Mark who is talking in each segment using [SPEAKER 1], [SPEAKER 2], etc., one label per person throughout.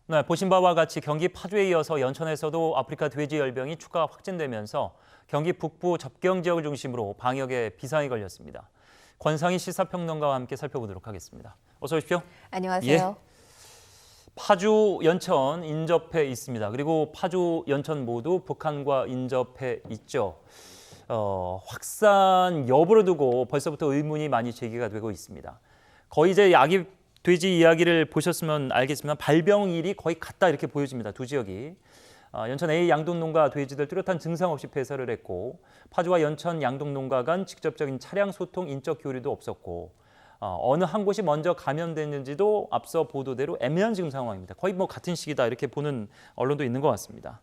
[SPEAKER 1] 네, 보신 바와 같이 경기 파주에 이어서 연천에서도 아프리카 돼지열병이 추가 확진되면서 경기 북부 접경 지역을 중심으로 방역에 비상이 걸렸습니다. 권상희 시사평론가와 함께 살펴보도록 하겠습니다. 어서 오십시오.
[SPEAKER 2] 안녕하세요.
[SPEAKER 1] 예, 파주, 연천 인접해 있습니다. 그리고 파주, 연천 모두 북한과 인접해 있죠. 확산 여부를 두고 벌써부터 의문이 많이 제기가 되고 있습니다. 거의 이제 아기 돼지 이야기를 보셨으면 알겠지만 발병일이 거의 같다 이렇게 보여집니다. 두 지역이. 연천 A 양동농가 돼지들 뚜렷한 증상 없이 폐사를 했고 파주와 연천 양동농가 간 직접적인 차량 소통, 인적 교류도 없었고 어느 한 곳이 먼저 감염됐는지도 앞서 보도대로 애매한 지금 상황입니다. 거의 뭐 같은 시기다 이렇게 보는 언론도 있는 것 같습니다.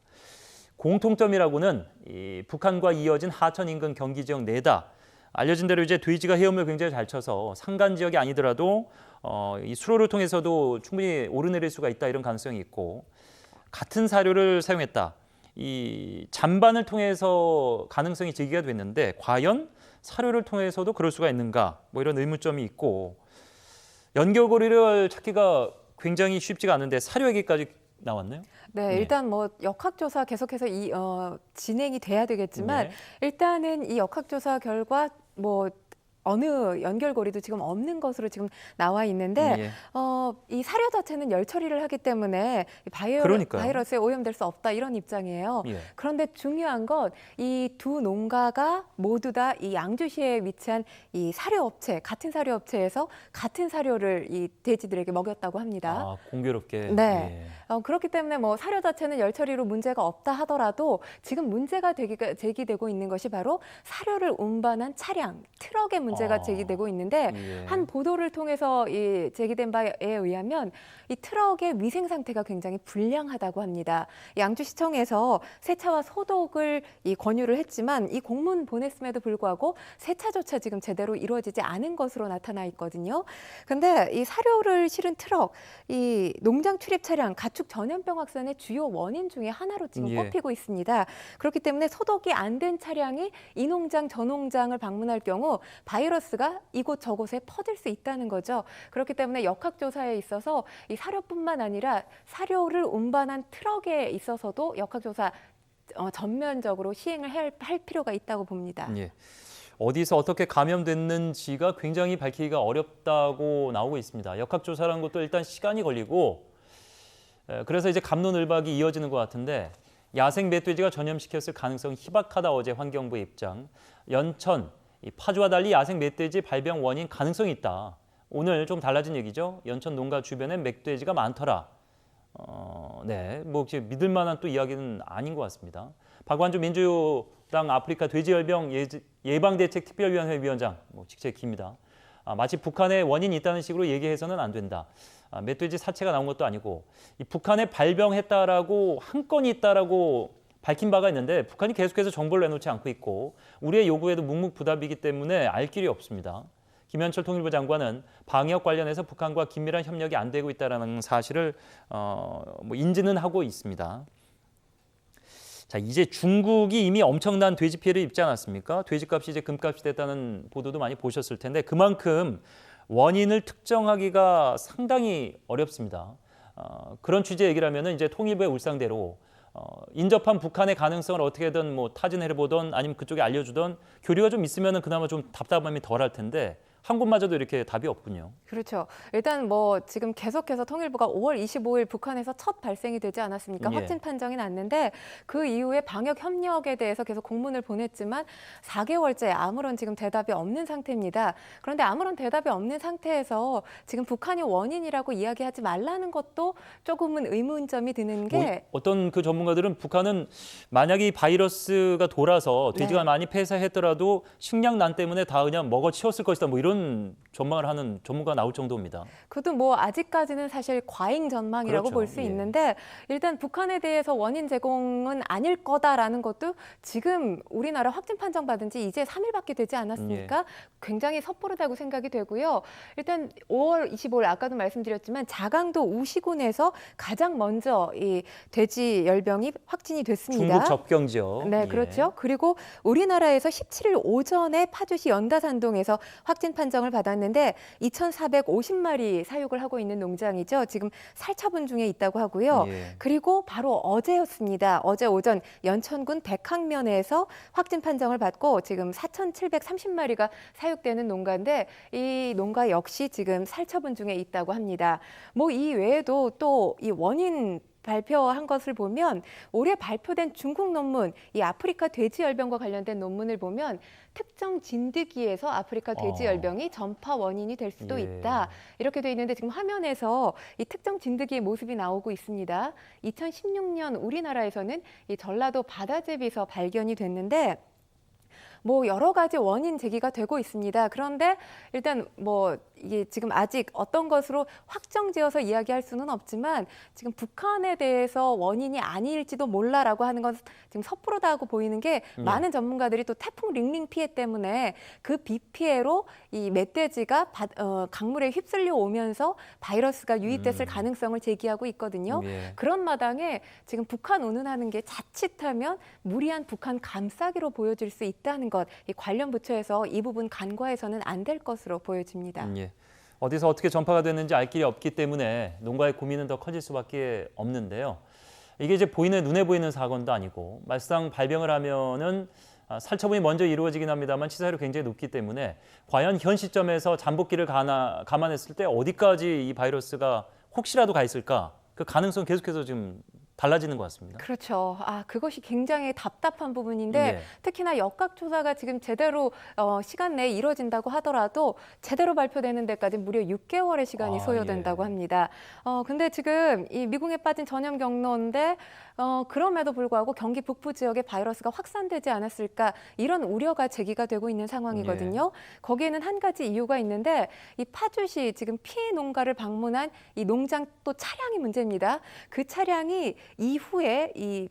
[SPEAKER 1] 공통점이라고는 이 북한과 이어진 하천 인근 경기 지역 내다. 알려진 대로 이제 돼지가 헤엄을 굉장히 잘 쳐서 산간 지역이 아니더라도 이 수로를 통해서도 충분히 오르내릴 수가 있다 이런 가능성이 있고 같은 사료를 사용했다. 이 잔반을 통해서 가능성이 제기가 됐는데 과연 사료를 통해서도 그럴 수가 있는가? 뭐 이런 의문점이 있고 연결고리를 찾기가 굉장히 쉽지가 않은데 사료 얘기까지 나왔네요.
[SPEAKER 2] 네, 일단 뭐 역학조사 계속해서 진행이 돼야 되겠지만
[SPEAKER 1] 네.
[SPEAKER 2] 일단은 이 역학조사 결과 뭐 어느 연결고리도 지금 없는 것으로 지금 나와 있는데
[SPEAKER 1] 예.
[SPEAKER 2] 이 사료 자체는 열 처리를 하기 때문에
[SPEAKER 1] 그러니까요.
[SPEAKER 2] 바이러스에 오염될 수 없다 이런 입장이에요.
[SPEAKER 1] 예.
[SPEAKER 2] 그런데 중요한 건 이 두 농가가 모두 다 이 양주시에 위치한 이 사료 업체, 같은 사료 업체에서 같은 사료를 이 돼지들에게 먹였다고 합니다.
[SPEAKER 1] 아, 공교롭게.
[SPEAKER 2] 네.
[SPEAKER 1] 예.
[SPEAKER 2] 그렇기 때문에 뭐 사료 자체는 열 처리로 문제가 없다 하더라도 지금 문제가 제기되고 있는 것이 바로 사료를 운반한 차량, 트럭의 문제가 제기되고 있는데
[SPEAKER 1] 예.
[SPEAKER 2] 한 보도를 통해서 이 제기된 바에 의하면 이 트럭의 위생 상태가 굉장히 불량하다고 합니다. 양주시청에서 세차와 소독을 권유를 했지만 이 공문 보냈음에도 불구하고 세차조차 지금 제대로 이루어지지 않은 것으로 나타나 있거든요. 근데 이 사료를 실은 트럭, 이 농장 출입 차량, 가축 전염병 확산의 주요 원인 중에 하나로 지금
[SPEAKER 1] 예.
[SPEAKER 2] 꼽히고 있습니다. 그렇기 때문에 소독이 안 된 차량이 이 농장, 저 농장을 방문할 경우 바이러스가 이곳 저곳에 퍼질 수 있다는 거죠. 그렇기 때문에 역학조사에 있어서 이 사료뿐만 아니라 사료를 운반한 트럭에 있어서도 역학조사 전면적으로 시행을 할 필요가 있다고 봅니다.
[SPEAKER 1] 예. 어디서 어떻게 감염됐는지가 굉장히 밝히기가 어렵다고 나오고 있습니다. 역학조사라는 것도 일단 시간이 걸리고 그래서 이제 갑론을박이 이어지는 것 같은데 야생 멧돼지가 전염시켰을 가능성이 희박하다 어제 환경부의 입장. 연천, 이 파주와 달리 야생 멧돼지 발병 원인 가능성이 있다. 오늘 좀 달라진 얘기죠. 연천 농가 주변에 멧돼지가 많더라. 네, 뭐 믿을 만한 또 이야기는 아닌 것 같습니다. 박완주 민주당 아프리카 돼지열병 예방대책특별위원회 위원장, 직책 깁니다. 마치 북한에 원인이 있다는 식으로 얘기해서는 안 된다. 멧돼지 사체가 나온 것도 아니고 이 북한에 발병했다라고 한 건이 있다라고 밝힌 바가 있는데 북한이 계속해서 정보를 내놓지 않고 있고 우리의 요구에도 묵묵부답이기 때문에 알 길이 없습니다. 김현철 통일부 장관은 방역 관련해서 북한과 긴밀한 협력이 안 되고 있다는 사실을 인지는 하고 있습니다. 자, 이제 중국이 이미 엄청난 돼지 피해를 입지 않았습니까? 돼지값이 이제 금값이 됐다는 보도도 많이 보셨을 텐데 그만큼 원인을 특정하기가 상당히 어렵습니다. 그런 취지의 얘기를 하면은 이제 통일부의 울상대로 인접한 북한의 가능성을 어떻게든 타진해 보던 아니면 그쪽에 알려주던 교류가 좀 있으면은 그나마 좀 답답함이 덜할 텐데 한 곳마저도 이렇게 답이 없군요.
[SPEAKER 2] 그렇죠. 일단 지금 계속해서 통일부가 5월 25일 북한에서 첫 발생이 되지 않았습니까?
[SPEAKER 1] 예.
[SPEAKER 2] 확진 판정이 났는데 그 이후에 방역 협력에 대해서 계속 공문을 보냈지만 4개월째 아무런 지금 대답이 없는 상태입니다. 그런데 아무런 대답이 없는 상태에서 지금 북한이 원인이라고 이야기하지 말라는 것도 조금은 의문점이 드는 게
[SPEAKER 1] 어떤 그 전문가들은 북한은 만약에 이 바이러스가 돌아서 돼지가
[SPEAKER 2] 네.
[SPEAKER 1] 많이 폐사했더라도 식량난 때문에 다 그냥 먹어치웠을 것이다. 이런 전망을 하는 전문가가 나올 정도입니다.
[SPEAKER 2] 그것도 아직까지는 사실 과잉 전망이라고
[SPEAKER 1] 그렇죠.
[SPEAKER 2] 볼 수
[SPEAKER 1] 예.
[SPEAKER 2] 있는데 일단 북한에 대해서 원인 제공은 아닐 거다라는 것도 지금 우리나라 확진 판정 받은 지 이제 3일밖에 되지 않았습니까? 굉장히 섣부르다고 생각이 되고요. 일단 5월 25일 아까도 말씀드렸지만 자강도 우시군에서 가장 먼저 이 돼지 열병이 확진이 됐습니다.
[SPEAKER 1] 중국 접경 지역.
[SPEAKER 2] 네, 그렇죠. 그리고 우리나라에서 17일 오전에 파주시 연다산동에서 확진 판정을 받았는데 2,450마리 사육을 하고 있는 농장이죠. 지금 살처분 중에 있다고 하고요.
[SPEAKER 1] 예.
[SPEAKER 2] 그리고 바로 어제였습니다. 어제 오전 연천군 백항면에서 확진 판정을 받고 지금 4,730마리가 사육되는 농가인데 이 농가 역시 지금 살처분 중에 있다고 합니다. 뭐 이 외에도 또 이 원인 발표한 것을 보면 올해 발표된 중국 논문, 이 아프리카 돼지열병과 관련된 논문을 보면 특정 진드기에서 아프리카 돼지열병이 전파 원인이 될 수도
[SPEAKER 1] 예.
[SPEAKER 2] 있다. 이렇게 돼 있는데 지금 화면에서 이 특정 진드기의 모습이 나오고 있습니다. 2016년 우리나라에서는 이 전라도 바다제비에서 발견이 됐는데 뭐 여러 가지 원인 제기가 되고 있습니다. 그런데 일단 뭐 이게 지금 아직 어떤 것으로 확정지어서 이야기할 수는 없지만 지금 북한에 대해서 원인이 아닐지도 몰라라고 하는 건 지금 섣부르다고 보이는 게 많은 전문가들이 또 태풍 링링 피해 때문에 그 비 피해로 이 멧돼지가 강물에 휩쓸려 오면서 바이러스가 유입됐을 가능성을 제기하고 있거든요.
[SPEAKER 1] 예.
[SPEAKER 2] 그런 마당에 지금 북한 운운하는 게 자칫하면 무리한 북한 감싸기로 보여질 수 있다는 것, 이 관련 부처에서 이 부분 간과해서는 안 될 것으로 보여집니다.
[SPEAKER 1] 예. 어디서 어떻게 전파가 됐는지 알 길이 없기 때문에 농가의 고민은 더 커질 수밖에 없는데요. 이게 이제 눈에 보이는 사건도 아니고 말상 발병을 하면은 살처분이 먼저 이루어지긴 합니다만 치사율이 굉장히 높기 때문에 과연 현 시점에서 잠복기를 감안했을 때 어디까지 이 바이러스가 혹시라도 가 있을까? 그 가능성 계속해서 지금 달라지는 것 같습니다.
[SPEAKER 2] 그렇죠. 그것이 굉장히 답답한 부분인데
[SPEAKER 1] 예.
[SPEAKER 2] 특히나 역학조사가 지금 제대로 시간 내에 이루어진다고 하더라도 제대로 발표되는 데까지 무려 6개월의 시간이 소요된다고
[SPEAKER 1] 예.
[SPEAKER 2] 합니다. 근데 지금 이 미궁에 빠진 전염 경로인데 그럼에도 불구하고 경기 북부 지역에 바이러스가 확산되지 않았을까 이런 우려가 제기가 되고 있는 상황이거든요. 거기에는 한 가지 이유가 있는데 이 파주시 지금 피해 농가를 방문한 이 농장 또 차량이 문제입니다. 그 차량이 이후에 이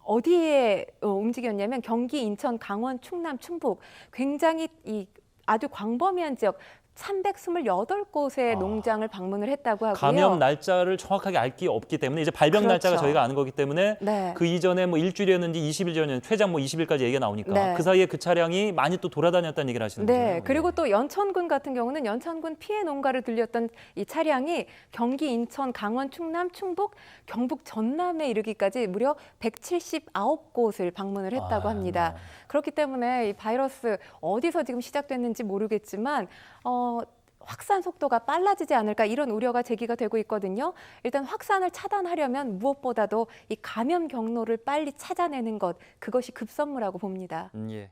[SPEAKER 2] 어디에 움직였냐면 경기, 인천, 강원, 충남, 충북 굉장히 이 아주 광범위한 지역 328곳의 농장을 방문을 했다고 하고요.
[SPEAKER 1] 감염 날짜를 정확하게 알 게 없기 때문에 이제 발병
[SPEAKER 2] 그렇죠.
[SPEAKER 1] 날짜가 저희가 아는 거기 때문에
[SPEAKER 2] 네.
[SPEAKER 1] 그 이전에 뭐 일주일이었는지 20일 전이었는지 최장 뭐 20일까지 얘기가 나오니까
[SPEAKER 2] 네.
[SPEAKER 1] 그 사이에 그 차량이 많이 또 돌아다녔다는 얘기를 하시는 거죠.
[SPEAKER 2] 네, 그리고 또 연천군 같은 경우는 연천군 피해 농가를 들렸던 이 차량이 경기, 인천, 강원, 충남, 충북, 경북 전남에 이르기까지 무려 179곳을 방문을 했다고 합니다. 그렇기 때문에 이 바이러스 어디서 지금 시작됐는지 모르겠지만 확산 속도가 빨라지지 않을까 이런 우려가 제기가 되고 있거든요. 일단 확산을 차단하려면 무엇보다도 이 감염 경로를 빨리 찾아내는 것, 그것이 급선무라고 봅니다.
[SPEAKER 1] 예.